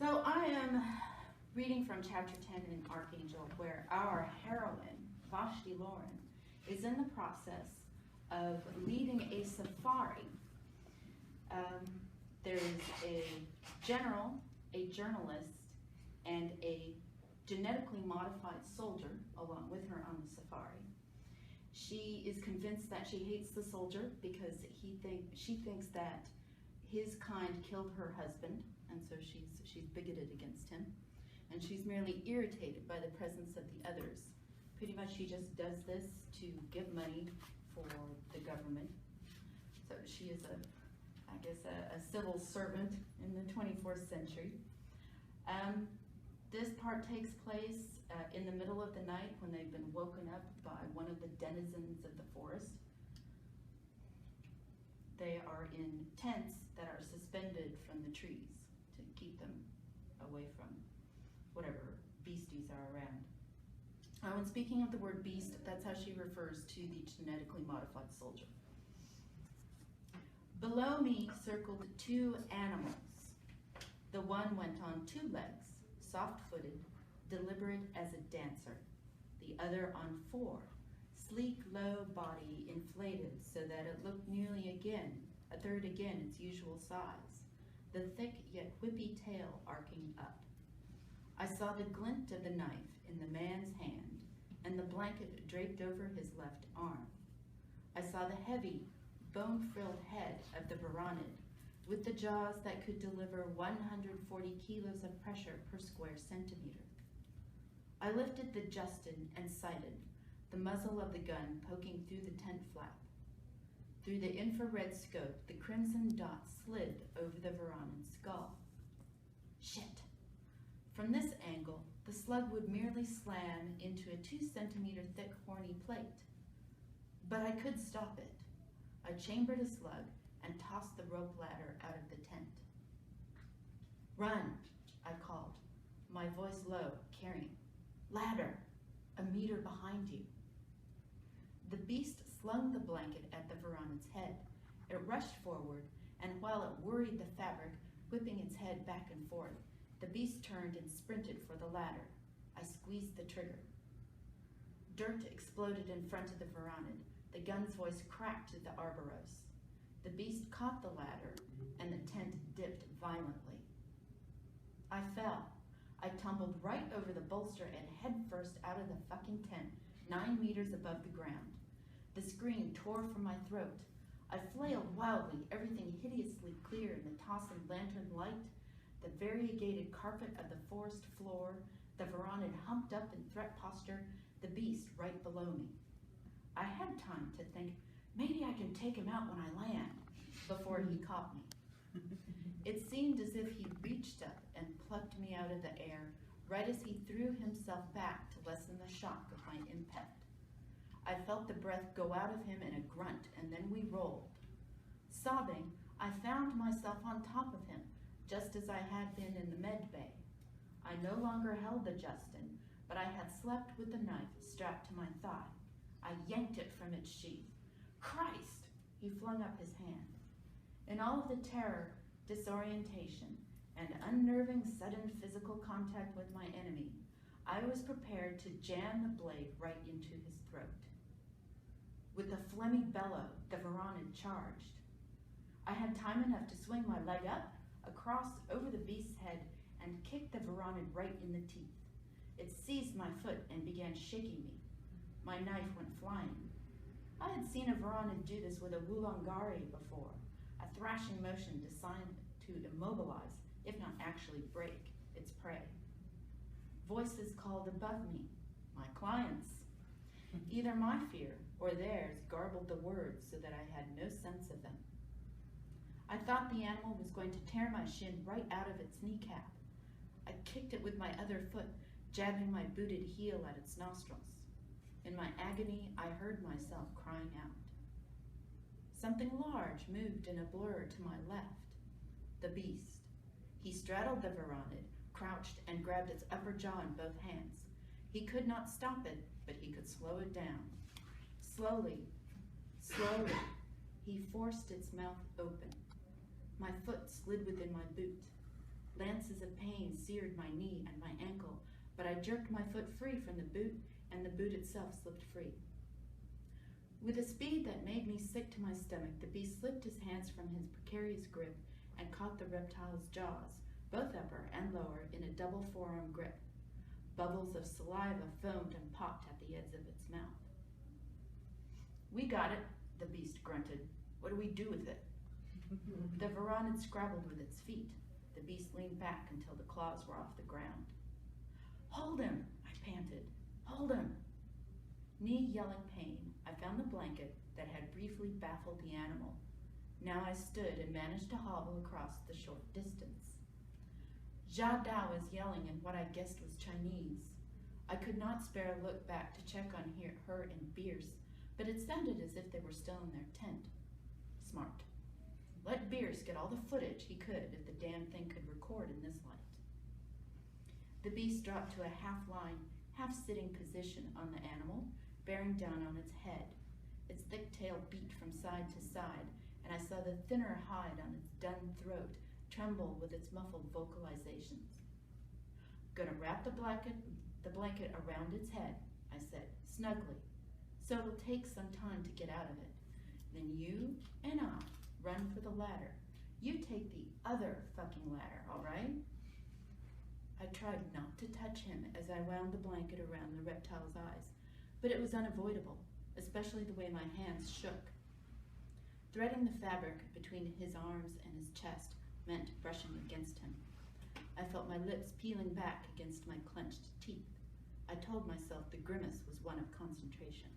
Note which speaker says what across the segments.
Speaker 1: So I am reading from chapter 10 in Archangel, where our heroine, Vashti Lauren, is in the process of leading a safari. There is a general, a journalist, and a genetically modified soldier along with her on the safari. She is convinced that she hates the soldier because she thinks that his kind killed her husband, and so she's bigoted against him. And she's merely irritated by the presence of the others. Pretty much she just does this to give money for the government. So she is a civil servant in the 24th century. This part takes place in the middle of the night when they've been woken up by one of the denizens of the forest. They are in tents that are suspended from the trees to keep them away from whatever beasties are around. When speaking of the word beast, that's how she refers to the genetically modified soldier. Below me circled two animals. The one went on two legs, soft-footed, deliberate as a dancer. The other on four, sleek, low body inflated so that it looked nearly a third again its usual size, the thick yet whippy tail arcing up. I saw the glint of the knife in the man's hand and the blanket draped over his left arm. I saw the heavy, bone-frilled head of the Varanid with the jaws that could deliver 140 kilos of pressure per square centimeter. I lifted the Justin and sighted, the muzzle of the gun poking through the tent flap. Through the infrared scope, the crimson dot slid over the Varanid's skull. Shit! From this angle, the slug would merely slam into a 2-centimeter thick horny plate. But I could stop it. I chambered a slug and tossed the rope ladder out of the tent. Run, I called, my voice low, carrying. Ladder, a meter behind you. The beast slung the blanket at the Varanid's head. It rushed forward, and while it worried the fabric, whipping its head back and forth, the beast turned and sprinted for the ladder. I squeezed the trigger. Dirt exploded in front of the Varanid. The gun's voice cracked to the Arboros. The beast caught the ladder, and the tent dipped violently. I fell. I tumbled right over the bolster and headfirst out of the fucking tent, 9 meters above the ground. The scream tore from my throat. I flailed wildly, everything hideously clear in the tossing lantern light, the variegated carpet of the forest floor, the Varanid humped up in threat posture, the beast right below me. I had time to think, maybe I can take him out when I land, before he caught me. It seemed as if he reached up and plucked me out of the air, right as he threw himself back to lessen the shock of my impact. I felt the breath go out of him in a grunt, and then we rolled. Sobbing, I found myself on top of him, just as I had been in the med bay. I no longer held the Justin, but I had slept with the knife strapped to my thigh. I yanked it from its sheath. Christ! He flung up his hand. In all of the terror, disorientation, and unnerving sudden physical contact with my enemy, I was prepared to jam the blade right into his throat. With a phlegmy bellow, the Varanid charged. I had time enough to swing my leg up, across over the beast's head, and kick the Varanid right in the teeth. It seized my foot and began shaking me. My knife went flying. I had seen a Varanid do this with a Wulongari before, a thrashing motion designed to immobilize, if not actually break, its prey. Voices called above me, my clients. Either my fear or theirs garbled the words so that I had no sense of them. I thought the animal was going to tear my shin right out of its kneecap. I kicked it with my other foot, jabbing my booted heel at its nostrils. In my agony, I heard myself crying out. Something large moved in a blur to my left. The beast. He straddled the Varanid, crouched, and grabbed its upper jaw in both hands. He could not stop it, but he could slow it down. Slowly, slowly, he forced its mouth open. My foot slid within my boot. Lances of pain seared my knee and my ankle, but I jerked my foot free from the boot, and the boot itself slipped free. With a speed that made me sick to my stomach, the beast slipped his hands from his precarious grip and caught the reptile's jaws, both upper and lower, in a double forearm grip. Bubbles of saliva foamed and popped at the ends of its mouth. "We got it," the beast grunted. "What do we do with it?" The varanid scrabbled with its feet. The beast leaned back until the claws were off the ground. "Hold him," I panted. "Hold him." Knee yelling pain, I found the blanket that had briefly baffled the animal. Now I stood and managed to hobble across the short distance. Jia Dao was yelling in what I guessed was Chinese. I could not spare a look back to check on her and Bierce, but it sounded as if they were still in their tent. Smart. Let Bierce get all the footage he could if the damn thing could record in this light. The beast dropped to a half-lying, half-sitting position on the animal, bearing down on its head. Its thick tail beat from side to side, and I saw the thinner hide on its dun throat tremble with its muffled vocalizations. "Gonna wrap the blanket around its head," I said, snugly, "so it'll take some time to get out of it. Then you and I run for the ladder. You take the other fucking ladder, all right?" I tried not to touch him as I wound the blanket around the reptile's eyes, but it was unavoidable, especially the way my hands shook. Threading the fabric between his arms and his chest meant brushing against him. I felt my lips peeling back against my clenched teeth. I told myself the grimace was one of concentration.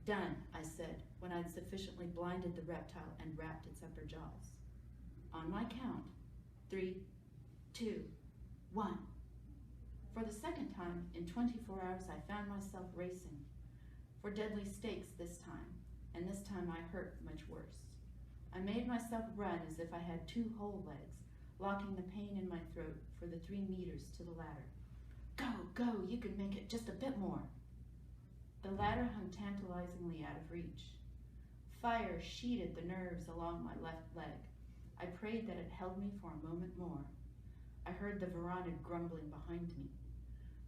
Speaker 1: "Done," I said, when I'd sufficiently blinded the reptile and wrapped its upper jaws. "On my count, 3, 2, 1. For the second time in 24 hours, I found myself racing. For deadly stakes this time, and this time I hurt much worse. I made myself run as if I had 2 whole legs, locking the pain in my throat for the 3 meters to the ladder. "Go, go, you can make it just a bit more." The ladder hung tantalizingly out of reach. Fire sheeted the nerves along my left leg. I prayed that it held me for a moment more. I heard the varanid grumbling behind me.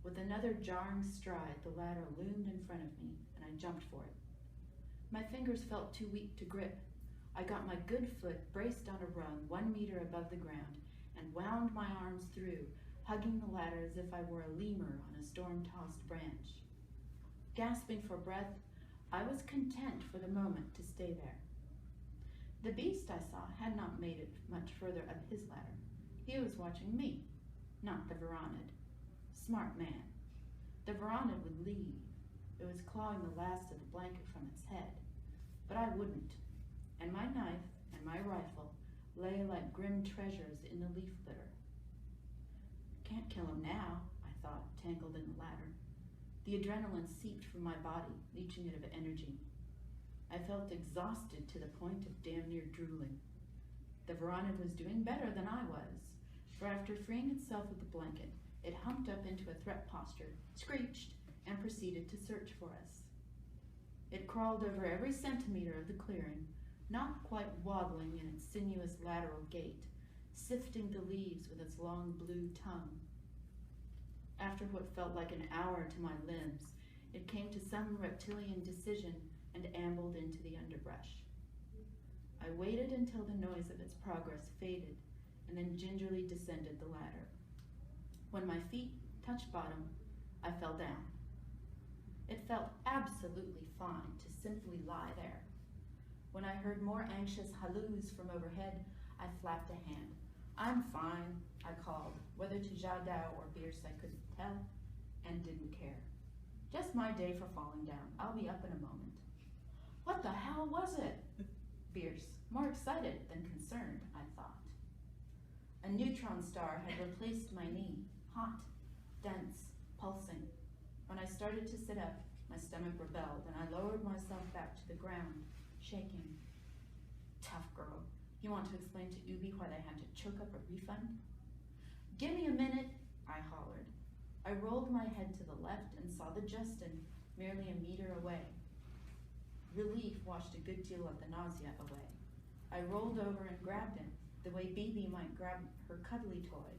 Speaker 1: With another jarring stride, the ladder loomed in front of me, and I jumped for it. My fingers felt too weak to grip. I got my good foot braced on a rung 1 meter above the ground and wound my arms through, hugging the ladder as if I were a lemur on a storm-tossed branch. Gasping for breath, I was content for the moment to stay there. The beast I saw had not made it much further up his ladder. He was watching me, not the varanid. Smart man. The varanid would leave. It was clawing the last of the blanket from its head. But I wouldn't, and my knife and my rifle lay like grim treasures in the leaf litter. Can't kill him now, I thought, tangled in the ladder. The adrenaline seeped from my body, leaching it of energy. I felt exhausted to the point of damn near drooling. The varanid was doing better than I was, for after freeing itself of the blanket, it humped up into a threat posture, screeched, and proceeded to search for us. It crawled over every centimeter of the clearing, not quite waddling in its sinuous lateral gait, sifting the leaves with its long blue tongue. After what felt like an hour to my limbs, it came to some reptilian decision and ambled into the underbrush. I waited until the noise of its progress faded, and then gingerly descended the ladder. When my feet touched bottom, I fell down. It felt absolutely fine to simply lie there. When I heard more anxious halloos from overhead, I flapped a hand. "I'm fine," I called, whether to Jia Dao or Bierce I couldn't tell, and didn't care. "Just my day for falling down. I'll be up in a moment." "What the hell was it?" Bierce, more excited than concerned, I thought. A neutron star had replaced my knee, hot, dense, pulsing. When I started to sit up, my stomach rebelled, and I lowered myself back to the ground, shaking. "Tough girl. You want to explain to Ubi why they had to choke up a refund?" "Give me a minute," I hollered. I rolled my head to the left and saw the Justin merely a meter away. Relief washed a good deal of the nausea away. I rolled over and grabbed him, the way BB might grab her cuddly toy.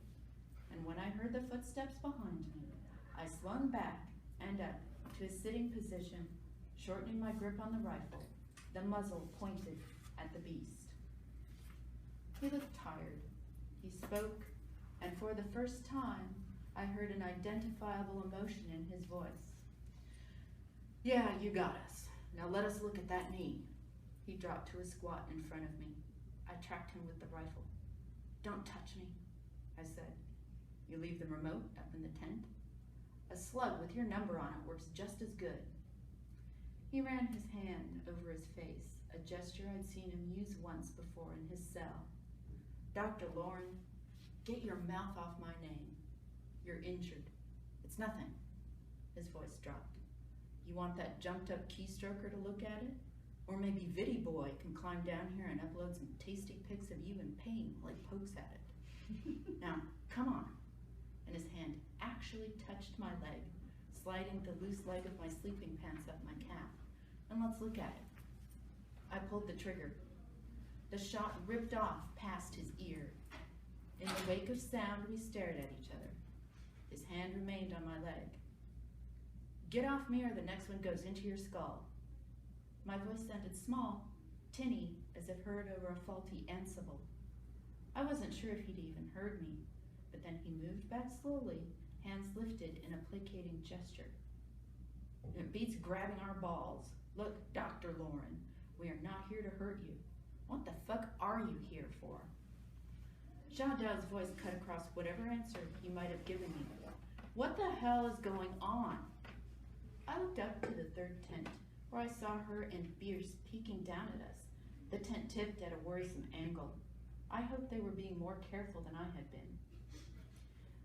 Speaker 1: And when I heard the footsteps behind me, I swung back and up to a sitting position, shortening my grip on the rifle, the muzzle pointed at the beast. He looked tired. He spoke, and for the first time, I heard an identifiable emotion in his voice. "Yeah, you got us. Now let us look at that knee." He dropped to a squat in front of me. I tracked him with the rifle. "Don't touch me," I said. "You leave the remote up in the tent? A slug with your number on it works just as good." He ran his hand over his face, a gesture I'd seen him use once before in his cell. "Dr. Lauren, get your mouth off my name. You're injured. It's nothing." His voice dropped. "You want that jumped-up keystroker to look at it? Or maybe Viddy Boy can climb down here and upload some tasty pics of you in pain while he pokes at it. Now, come on." And his hand actually touched my leg, sliding the loose leg of my sleeping pants up my calf. "And let's look at it." I pulled the trigger. The shot ripped off past his ear. In the wake of sound, we stared at each other. His hand remained on my leg. "Get off me or the next one goes into your skull." My voice sounded small, tinny, as if heard over a faulty ansible. I wasn't sure if he'd even heard me, but then he moved back slowly, hands lifted in a placating gesture. "It beats grabbing our balls. Look, Dr. Lauren, we are not here to hurt you. What the fuck are you here for?" Jadot's voice cut across whatever answer he might have given me. "What the hell is going on?" I looked up to the third tent, where I saw her and Bierce peeking down at us. The tent tipped at a worrisome angle. I hoped they were being more careful than I had been.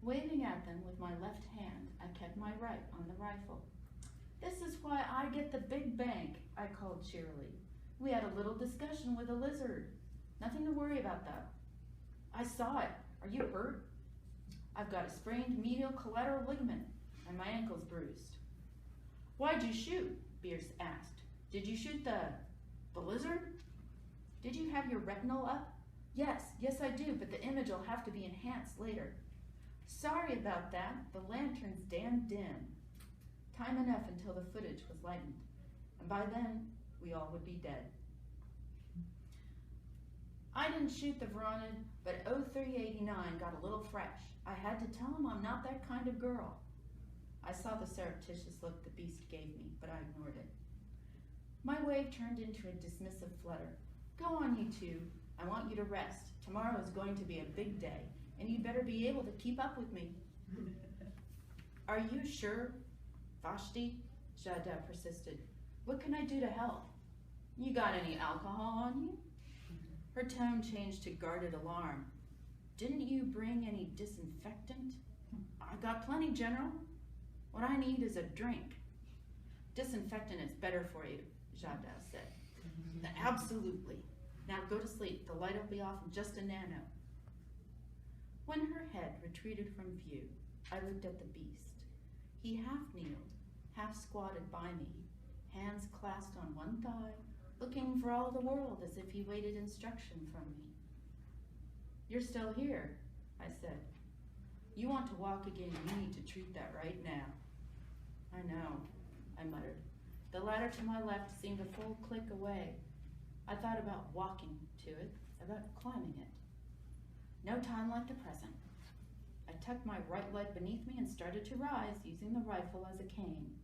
Speaker 1: Waving at them with my left hand, I kept my right on the rifle. "This is why I get the big bank," I called cheerily. "We had a little discussion with a lizard. Nothing to worry about, though." "I saw it. Are you hurt?" "I've got a sprained medial collateral ligament, and my ankle's bruised." "Why'd you shoot?" Bierce asked. "Did you shoot the lizard?" "Did you have your retinal up?" Yes, I do, but the image will have to be enhanced later." "Sorry about that. The lantern's damn dim." Time enough until the footage was lightened, and by then, we all would be dead. "I didn't shoot the Veronid, but 0389 got a little fresh. I had to tell him I'm not that kind of girl." I saw the surreptitious look the beast gave me, but I ignored it. My wave turned into a dismissive flutter. "Go on, you two. I want you to rest. Tomorrow is going to be a big day, and you better be able to keep up with me." "Are you sure, Vashti?" Jadot persisted. "What can I do to help?" "You got any alcohol on you?" Her tone changed to guarded alarm. "Didn't you bring any disinfectant?" "I got plenty, General. What I need is a drink." "Disinfectant is better for you," Jadot said. "Absolutely. Now go to sleep. The light will be off in just a nano." When her head retreated from view, I looked at the beast. He half kneeled, half squatted by me, hands clasped on one thigh, looking for all the world as if he waited instruction from me. "You're still here," I said. "You want to walk again, you need to treat that right now." "I know," I muttered. The ladder to my left seemed a full click away. I thought about walking to it, about climbing it. No time like the present. I tucked my right leg beneath me and started to rise, using the rifle as a cane.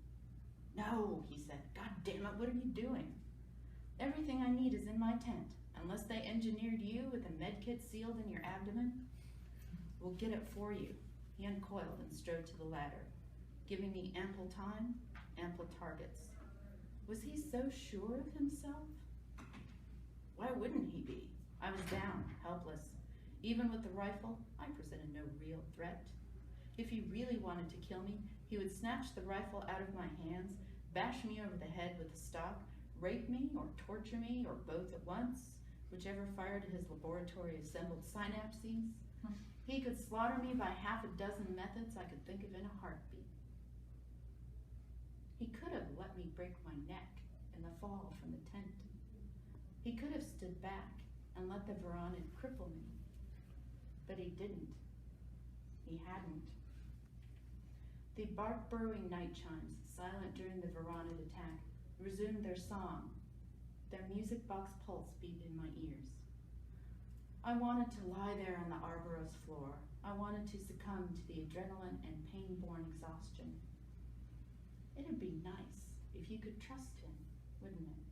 Speaker 1: "No," he said. "God damn it, what are you doing?" "Everything I need is in my tent, unless they engineered you with a med kit sealed in your abdomen. We'll get it for you." He uncoiled and strode to the ladder, giving me ample time, ample targets. Was he so sure of himself? Why wouldn't he be? I was down, helpless. Even with the rifle, I presented no real threat. If he really wanted to kill me, he would snatch the rifle out of my hands, bash me over the head with the stock, rape me or torture me or both at once, whichever fired his laboratory-assembled synapses. He could slaughter me by half a dozen methods I could think of in a heartbeat. He could have let me break my neck in the fall from the tent. He could have stood back and let the Veronid cripple me but he didn't. He hadn't. The bark-burrowing night chimes, silent during the Varanid attack, resumed their song. Their music box pulse beat in my ears. I wanted to lie there on the Arboros floor. I wanted to succumb to the adrenaline and pain-born exhaustion. It'd be nice if you could trust him, wouldn't it?